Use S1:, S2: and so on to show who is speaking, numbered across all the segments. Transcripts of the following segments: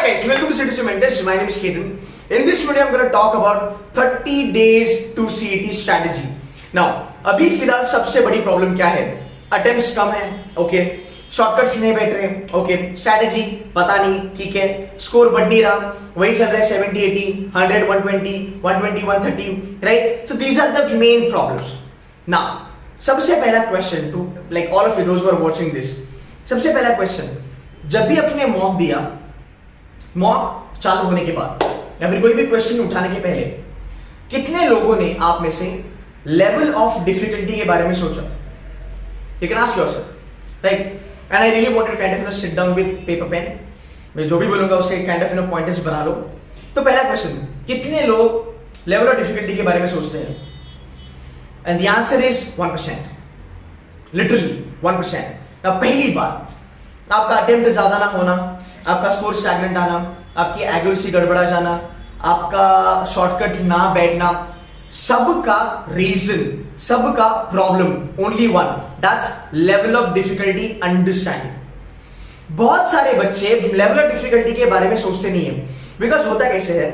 S1: guys, welcome to CET Books. My name is Ketan. In this video, I'm going to talk about 30 days to CET strategy. Now, अभी फिलहाल सबसे बड़ी problem क्या है? Attempts कम है, okay, shortcuts नहीं बैठ रहे, ओके, स्ट्रैटेजी पता नहीं, ठीक है, स्कोर बढ़ नहीं रहा, वही चल रहा है 70, 80, 100, 120, 120, 130, right? So these are the main problems. Now, सबसे पहला question to like all of you those who are watching this, सबसे पहला क्वेश्चन, जब भी अपने मॉक दिया, मॉक चालू होने के बाद या फिर कोई भी क्वेश्चन उठाने के पहले कितने लोगों ने आप में से लेवल ऑफ डिफिकल्टी के बारे में सोचा? You can ask yourself, right? And I really want to kind of sit down with paper pen. मैं जो भी बोलूंगा उसके काइंड ऑफ पॉइंट्स बना लो. तो पहला क्वेश्चन, कितने लोग लेवल ऑफ डिफिकल्टी के बारे में सोचते हैं? And the answer is 1%, literally 1%. अब पहली बात, आपका अटेम्प्ट ज्यादा ना होना, आपका स्कोर स्टैग्नेंट आना, आपकी एक्यूरेसी गड़बड़ा जाना, आपका शॉर्टकट ना बैठना, सबका रीजन, सबका problem only one, that's level of difficulty understanding. बहुत सारे बच्चे लेवल ऑफ डिफिकल्टी के बारे में सोचते नहीं है. बिकॉज होता कैसे है,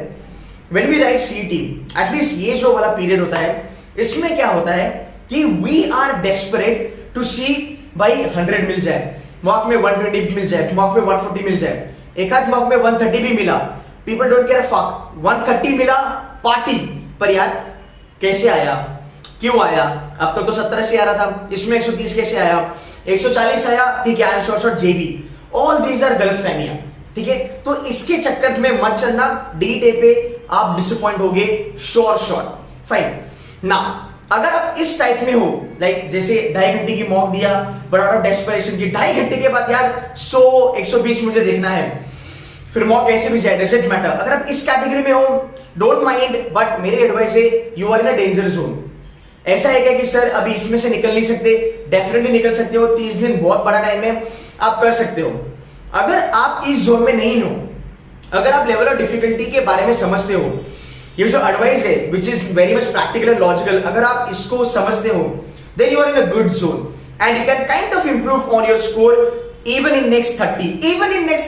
S1: when we write CET, at least ये जो वाला पीरियड होता है, इसमें क्या होता है कि वी आर डेस्परेट टू सी भाई 100 मिल जाए, मॉक में 120 मिल जाए, मॉक में 140 मिल जाए, एक आध मॉक में 130 भी मिला, people don't care a fuck. 130 मिला पार्टी, पर यार कैसे आया, क्यों आया? अब तक तो 70-80 आ रहा था, इसमें 130 कैसे आया, 140 आया, ठीक है, I am short JB. All these are गलतफहमियां, ठीक है? तो इसके चक्कर में मत चलना, डी डे पे आप डिसअपॉइंट होगे, श्योर. फाइन. नाउ अगर आप इस टाइप में हो, लाइक जैसे 2.5 घंटे की मॉक दिया, बट आउट ऑफ डेस्परेशन की 2.5 घंटे के बाद यार 100-120 मुझे देखना है, फिर मॉक कैसे भी जाए, डजंट मैटर. अगर आप इस कैटेगरी में हो, डोंट माइंड, बट मेरी एडवाइस है, you are in a danger zone. ऐसा है क्या कि सर अभी इसमें से निकल नहीं सकते? डेफिनेटली निकल सकते हो. 30 दिन बहुत बड़ा टाइम है, आप कर सकते हो. अगर आप इस जोन में नहीं हो, अगर आप लेवल ऑफ डिफिकल्टी के बारे में समझते हो, ये जो एडवाइस है which is very much practical and logical, अगर आप इसको समझते हो, then you are in a good zone and you can kind of improve on your score even in next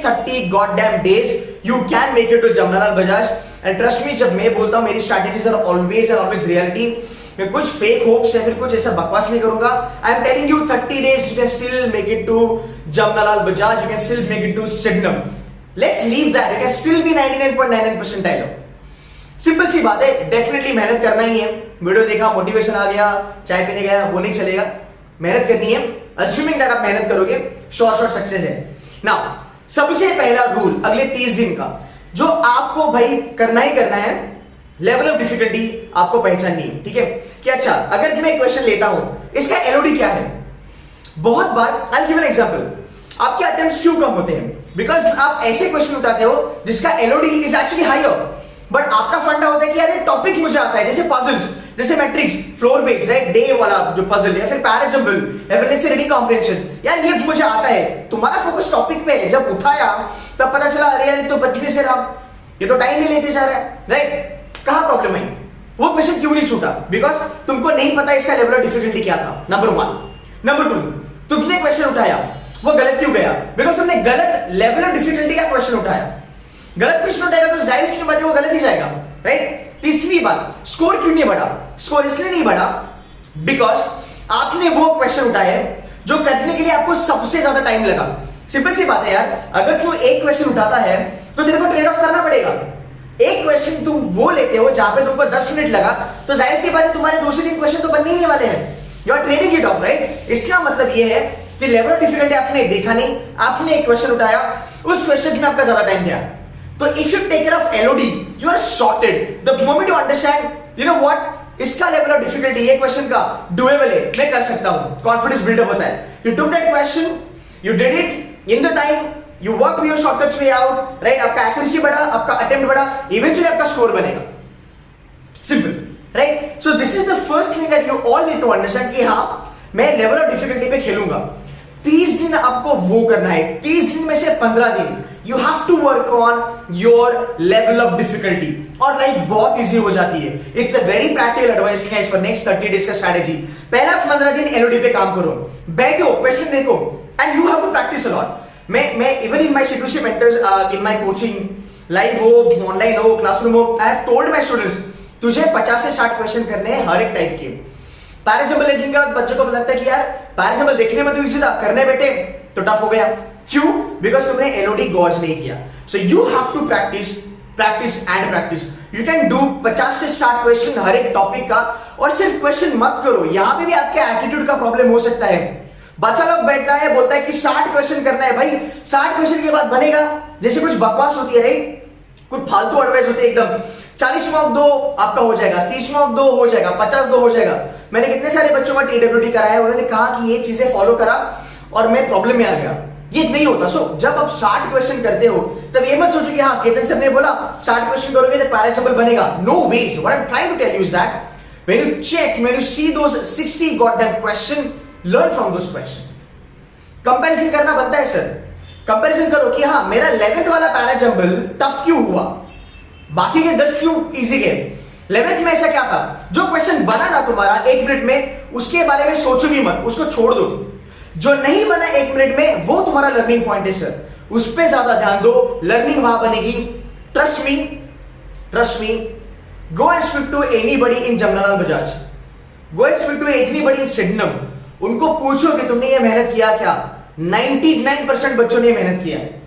S1: 30 goddamn days. You can make it to Jamnalal Bajaj, and trust me, जब मैं बोलता हूँ मेरी strategies are always reality, मैं कुछ fake hopes या फिर कुछ ऐसा बकवास नहीं करूंगा. I am telling you 30 days you can still make it to Jamnalal Bajaj, you can still make it to Signum. Let's leave that, you can still be 99.99% percentile. Simple सी बात है, डेफिनेटली मेहनत करना ही है. वीडियो देखा, motivation आ गया, चाय पीने गया, वो नहीं चलेगा. मेहनत करनी है. अस्यूमिंग दैट आप मेहनत करोगे, श्योर सक्सेस है. नाउ सबसे पहला रूल अगले 30 दिन का, जो आपको भाई करना ही करना है, लेवल ऑफ डिफिकल्टी आपको पहचाननी है. ठीक है कि अच्छा, अगर मैं एक क्वेश्चन लेता हूं, इसका एलओडी क्या है? बहुत बार I will give an example, आपके अटेम्प्ट्स क्यों कम होते हैं? बिकॉज आप ऐसे क्वेश्चन उठाते हो जिसका LOD is actually higher, but आपका फंडा होता है कि यार ये टॉपिक मुझे आता है, जैसे पजल्स, जैसे matrix, floor based, right, day वाला जो पजल, या फिर पैराजम्बल, या फिर लेट्स से रीडिंग कॉम्प्रिहेंशन, यार ये मुझे आता है. तुम्हारा फोकस टॉपिक पे है. जब उठाया तब पता चला अरे यार तो बचने से रहा, ये तो टाइम ही लेते जा रहा है, राइट? कहां प्रॉब्लम आई? वो क्वेश्चन क्यों नहीं छूटा? बिकॉज तुमको नहीं पता इसका लेवल ऑफ डिफिकल्टी क्या था, नंबर 1. नंबर 2, तुमने क्वेश्चन उठाया, वो गलत क्यों गया? बिकॉज तुमने गलत लेवल ऑफ डिफिकल्टी का क्वेश्चन उठाया. गलत क्वेश्चन उठाएगा तो जाहिर सी बात है वो गलत ही जाएगा, राइट? तीसरी बात, स्कोर क्यों नहीं बढ़ा? स्कोर इसलिए नहीं बढ़ा बिकॉज आपने वो क्वेश्चन उठाया जो करने के लिए आपको सबसे ज्यादा टाइम लगा. सिंपल सी बात है यार, अगर तू एक क्वेश्चन उठाता है तो तेरे को ट्रेड ऑफ करना पड़ेगा. एक क्वेश्चन तुम वो लेते हो जहां पे तुमको 10 मिनट लगा, तो जाहिर सी बात है तुम्हारे दूसरे 3 क्वेश्चन तो बनने ही नहीं वाले हैं. You are trading it off, right? इसका मतलब ये है कि लेवल ऑफ डिफिकल्टी आपने देखा नहीं, आपने एक क्वेश्चन उठाया, उस क्वेश्चन में आपका ज्यादा टाइम गया. तो if you take care of LOD, you are sorted. The moment you understand, you know what, इसका लेवल ऑफ डिफिकल्टी ये क्वेश्चन का डुएबल है, मैं कर सकता हूं, कॉन्फिडेंस बिल्डअप होता है. You took that question, you did it in the time, you worked your shortcuts way out, right? आपका एक्यूरेसी बढ़ा, आपका अटेम्प्ट बढ़ा, इवेंचुअली आपका स्कोर बनेगा. Simple, right? So this is the first thing that you all need to understand कि हाँ, मैं level of difficulty पे खेलूंगा. 30 दिन आपको वो करना है. 30 दिन में से 15 दिन you have to work on your level of difficulty, और लाइफ बहुत इजी हो जाती है. It's a very practical advice guys for next 30 days का strategy. पहला 15 दिन LOD पे काम करो, बैठो, क्वेश्चन देखो, and you have to practice a lot. मैं even in my C2C mentors, in my coaching, live हो, ऑनलाइन हो, क्लासरूम हो, I have told my students तुझे 50 से 60 क्वेश्चन करने हैं हर एक टाइप के। पैराजम्बल देखने के बाद बच्चों को लगता है कि यार पैराजम्बल देखने में तो इजी था, करने बैठे तो टफ हो गया। क्यों? बिकॉज तुमने एलओडी गॉज नहीं किया। So you have to practice practice and practice. You can do 50 से 60 क्वेश्चन हर एक टॉपिक का, और सिर्फ क्वेश्चन मत करो, यहां पे भी आपके एटीट्यूड का प्रॉब्लम हो सकता है। बच्चा लोग बैठता है, बोलता है कि 60 क्वेश्चन करना है। भाई 60 क्वेश्चन के बाद बनेगा? जैसे कुछ बकवास होती है, राइट? कुछ फालतू एडवाइस होती है एकदम। 40 मार्क दो आपका हो जाएगा, 30 मार्क दो हो जाएगा, 50 दो हो जाएगा। मैंने कितने सारे बच्चों का TWT कराया, उन्होंने कहा कि ये चीजें फॉलो करा और मैं प्रॉब्लम में आ गया। ये नहीं होता। सो जब आप 60 क्वेश्चन करते हो तब ये मत सोचो कि हाँ केतन सर ने बोला 60 क्वेश्चन करोगे तो पैराजम्बल बनेगा। No ways. What I am trying to tell you is that when you check, when you see those 60 goddamn question, learn from those question. Comparison करना बनता है सर। कंपैरिजन करो कि हाँ मेरा 11th वाला पैराजम्बल टफ क्यों हुआ, बाकी के 10 क्यों इजी गए। 11th में ऐसा क्या था? जो क्वेश्चन बना ना तुम्हारा 1 मिनट में, उसके बारे में सोचो भी मत, उसको छोड़ दो। जो नहीं बना 1 मिनट में, वो तुम्हारा लर्निंग पॉइंट है सर, उस पर ज्यादा ध्यान दो, लर्निंग वहां बनेगी। Trust me, trust me. Go and speak to anybody in Jamnalal Bajaj, go and speak to anybody in Sydenham. उनको पूछो कि तुमने ये मेहनत किया क्या? 99% बच्चों ने मेहनत किया है।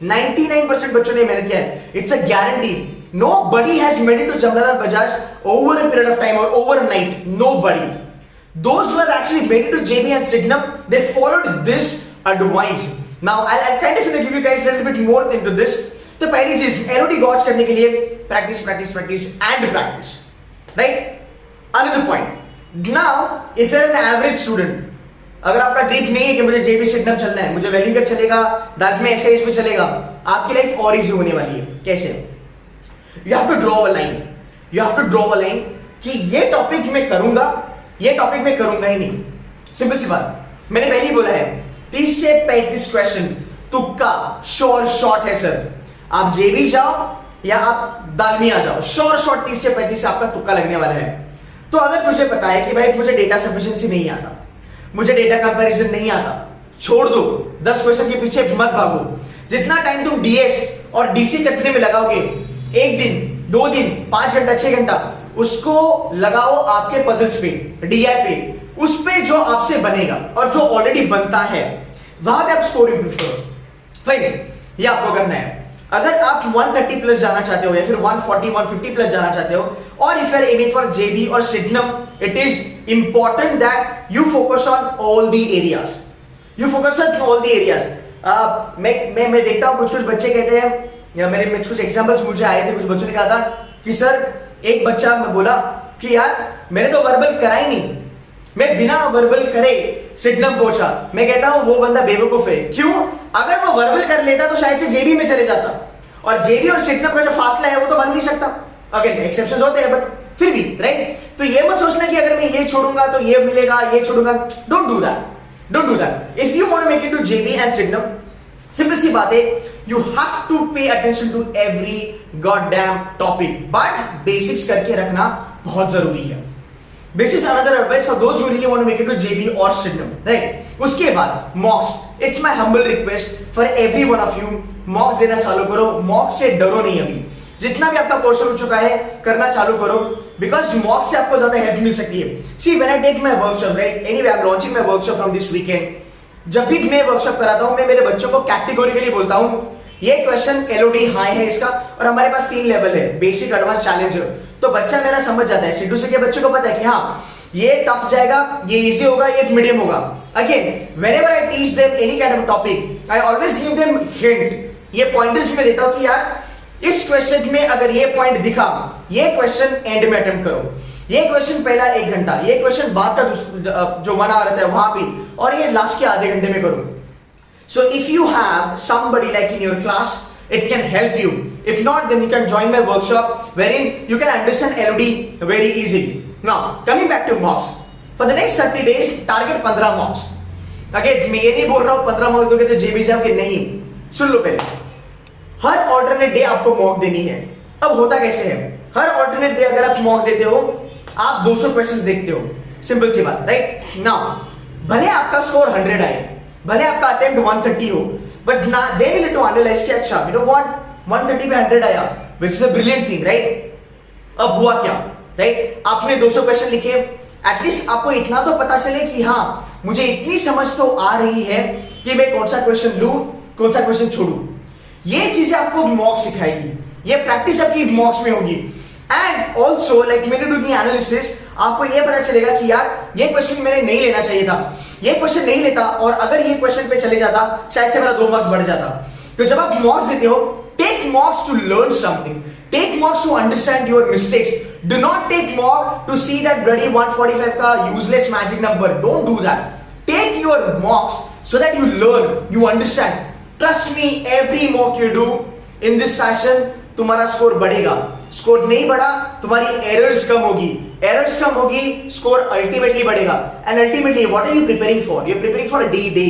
S1: 99% बच्चों ने मेहनत किया है। It's a guarantee. Nobody has made it to Jamnalalal Bajaj over a period of time or overnight. Nobody. Those who have actually made it to JB and Signum, they followed this advice. Now, I'll kind of give you guys a little bit more into this. तो पहली चीज LOD गॉच करने के लिए practice, practice, practice and practice. Right? Another point. Now, if you're an average student, अगर आपका dream नहीं है कि मुझे JB सिग्नम चलना है, मुझे वेलिंगर चलेगा, बाद में SIS में चलेगा, आपकी लाइफ और इजी होने वाली है। कैसे? You have to draw a line. You have to draw a line कि ये टॉपिक मैं करूंगा, ये टॉपिक मैं करूंगा ही नहीं। सिंपल सी बात, मैंने पहले ही बोला है 30 से 35 क्वेश्चन तुक्का श्योर शॉट है सर। आप जेबी जाओ या आप दालमी आ जाओ, श्योर शॉट 30 से 35 आपका तुक्का लगने वाला है। तो अगर तुझे पता है कि भाई मुझे डेटा सफिशिएंसी नहीं आता, मुझे डेटा कंपैरिजन नहीं आता, छोड़ दो। 10 क्वेश्चन के पीछे मत भागो। जितना टाइम तुम डीएस और डीसी करने में लगाओगे, 1 दिन, 2 दिन, 5 घंटा, 6 घंटा, उसको लगाओ आपके पजल्स पे, डीआई पे, उस पे जो आपसे बनेगा और जो ऑलरेडी बनता है वहां पे आप स्कोर इंप्रूव करो। फाइन, ये आपको करना है। अगर आप 130 प्लस जाना चाहते हो या फिर 140, 150 प्लस जाना चाहते हो, और if you are aiming for JB और Sydenham, it is important that you focus on all the areas. You focus on all the areas. मैं देखता हूं कुछ बच्चे कहते हैं, या मेरे में कुछ एग्जांपल्स मुझे आए थे, कुछ बच्चों ने कहा था कि सर, एक बच्चा मैं बोला कि यार मैंने तो वर्बल करा ही नहीं, मैं बिना वर्बल करे सिग्नम पहुंचा। मैं कहता हूं वो बंदा बेवकूफ है। क्यों? अगर वो वर्बल कर लेता तो शायद से जेबी में चले जाता, और जेबी और सिग्नम का जो फासला है वो तो बन नहीं सकता। अगेन एक्सेप्शंस होते हैं, बट फिर भी, राइट? तो ये मत सोचना कि अगर मैं ये छोड़ूंगा तो ये मिलेगा, ये छोड़ूंगा। Don't do that, don't do that. If you want to make it to JB and Sydenham, simple सी बात है, you have to pay attention to every goddamn topic, but basics करके रखना बहुत जरूरी है। Basics another advice for those who really want to make it to JB or Signum, right? उसके बाद mocks, it's my humble request for every one of you, mocks देना चालू करो। mocks से डरो नहीं। अभी जितना भी आपका पोर्शन हो चुका है करना चालू करो, because mocks से आपको ज्यादा हेल्प मिल सकती है। See, when I take my workshop, right? Anyway, I'm launching my workshop from this weekend. जब भी मैं वर्कशॉप कराता हूं, मैं मेरे बच्चों को कैटेगोरिकली बोलता हूं ये क्वेश्चन एलओडी हाई है इसका, और हमारे पास 3 लेवल है, बेसिक, एडवांस, चैलेंजर। तो बच्चा मेरा समझ जाता है। C2C के बच्चों को पता है कि हाँ ये टफ जाएगा, ये इजी होगा, ये मीडियम होगा। Again whenever I teach them any kind of topic, I always give them hint. ये पॉइंटर्स में देता हूं कि यार इस क्वेश्चन में अगर ये पॉइंट दिखा, ये क्वेश्चन एंड में अटेम्प्ट करो, ये क्वेश्चन पहला 1 घंटा, ये क्वेश्चन बाद का जो 1 आवर रहता है वहां पे, और ये लास्ट के आधे घंटे में करो। So if you have somebody like in your class, it can help you. If not, then you can join my workshop wherein you can understand LOD very easily. Now, coming back to mocks. For the next 30 days, target 15 mocks. Again, मैं ये नहीं बोल रहा हूँ 15 मॉक्स दोगे तो जेबी जाओगे, नहीं। सुन लो पहले, हर ऑल्टरनेट डे आपको मॉक देनी है। अब होता कैसे है, हर ऑल्टरनेट डे अगर आप मॉक देते हो, आप 200 क्वेश्चंस देखते हो। सिंपल सी बात, राइट? नाउ भले आपका स्कोर 100 आए, भले आपका अटेम्प्ट 130 हो, बट ना they will need to analyze कि अच्छा यू नो व्हाट 130 पे 100 आया, which is a brilliant thing, right? अब हुआ क्या, राइट? आपने 200 क्वेश्चन लिखे, एटलीस्ट आपको इतना तो पता चले कि हाँ मुझे इतनी समझ तो आ रही है कि मैं कौन सा क्वेश्चन लूं, कौन सा क्वेश्चन छोड़ू। ये चीजें आपको मॉक सिखाएगी, ये प्रैक्टिस आपकी मॉक्स में होगी। एंड ऑल्सो लाइक मैंने डू दी एनालिसिस, आपको ये पता चलेगा कि यार ये क्वेश्चन मैंने नहीं लेना चाहिए था, ये क्वेश्चन नहीं लेता और अगर ये क्वेश्चन पे चले जाता शायद से मेरा 2 मार्क्स बढ़ जाता। तो जब आप मॉक्स देते हो, take mocks to learn something, take mocks to understand your mistakes. Do not take mock to see that bloody 145 का useless magic number, don't do that. Take your mocks so that you learn, you understand. Trust me, every mock you do in this fashion, तुम्हारा score बढ़ेगा। Score नहीं बढ़ा, तुम्हारी errors कम होगी, errors कम होगी, स्कोर अल्टीमेटली बढ़ेगा। And ultimately what are you preparing for? You are preparing for a day.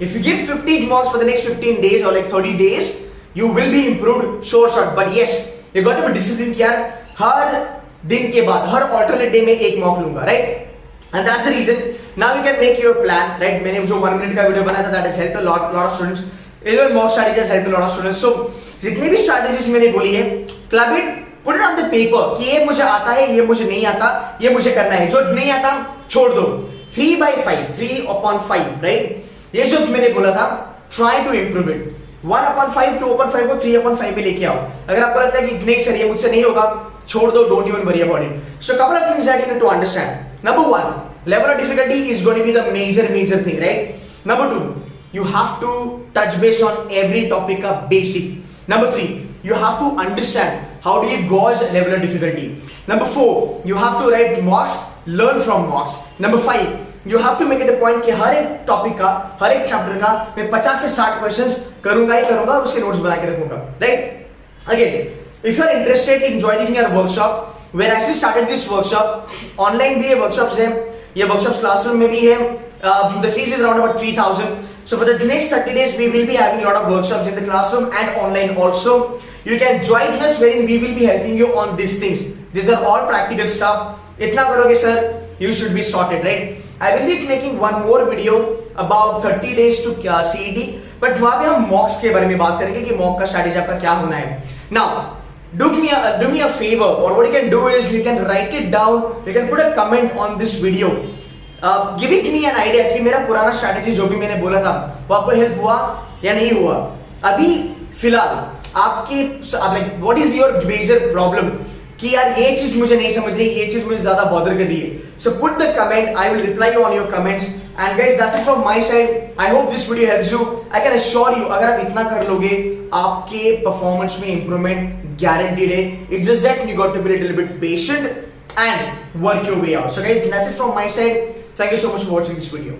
S1: If you give 50 marks for the next 15 days or like 30 days, you will be improved sure shot. But yes, you got to be disciplined कि यार हर दिन के बाद, हर alternate day में एक mock लूंगा, right? And that's the reason. Now you can make your plan, right? मैंने जो 1 minute का वीडियो बनाया था, that has helped a lot of students. Even mock strategies has helped a lot of students. So जितने भी strategies मैंने बोली है, club it, put it on the paper कि ये मुझे आता है, ये मुझे नहीं आता, ये मुझे करना है। जो नहीं आता छोड़ दो। 3/5, 3/5, right? ये जो मैंने बोला था, try to improve it. 1/5, 2/5 को 3/5 पे लेके आओ। अगर आपको लगता है कि नहीं सर ये मुझसे नहीं होगा, छोड़ दो, don't even worry about it. So couple of things that you need to understand. Number 1, level of difficulty is going to be the major thing, right? Number 2, you have to touch base on every topic of basic. Number 3, you have to understand how do you gauge level of difficulty. Number 4, you have to write mocks, learn from mocks. Number 5, you have to make it a point कि हर एक topic का, हर एक chapter का मैं 50 से 60 questions करूंगा ही करूंगा और उसके नोट्स बना के रखूंगा, right? Again, if you are interested in joining your workshop, we actually started this workshop. Online भी ये workshops है, ये workshops classroom में भी है. The fees is around about 3,000. So for the next 30 days, we will be having a lot of workshops in the classroom and online also. You can join us wherein we will be helping you on these things. These are all practical stuff. इतना करोगे sir, you should be sorted, right? I will be making one more video about 30 days to CET, but वहाँ पे हम mocks के बारे में बात करेंगे कि mock का strategy आपका क्या होना है. Now, do me a favor, or what you can do is you can write it down, you can put a comment on this video, giving me an idea कि मेरा पुराना strategy जो भी मैंने बोला था वो आपको help हुआ या नहीं हुआ. अभी फिलहाल आपके like what is your major problem कि यार ये चीज मुझे नहीं समझ रही, ये चीज मुझे ज्यादा बॉदर कर रही है. So put the comment, I will reply you on your comments. And guys, that's it from my side. I hope this video helps you. I can assure you, अगर आप इतना कर लोगे, आपके performance में improvement guaranteed है. It's just that you got to be a little bit patient and work your way out. So guys, that's it from my side. Thank you so much for watching this video.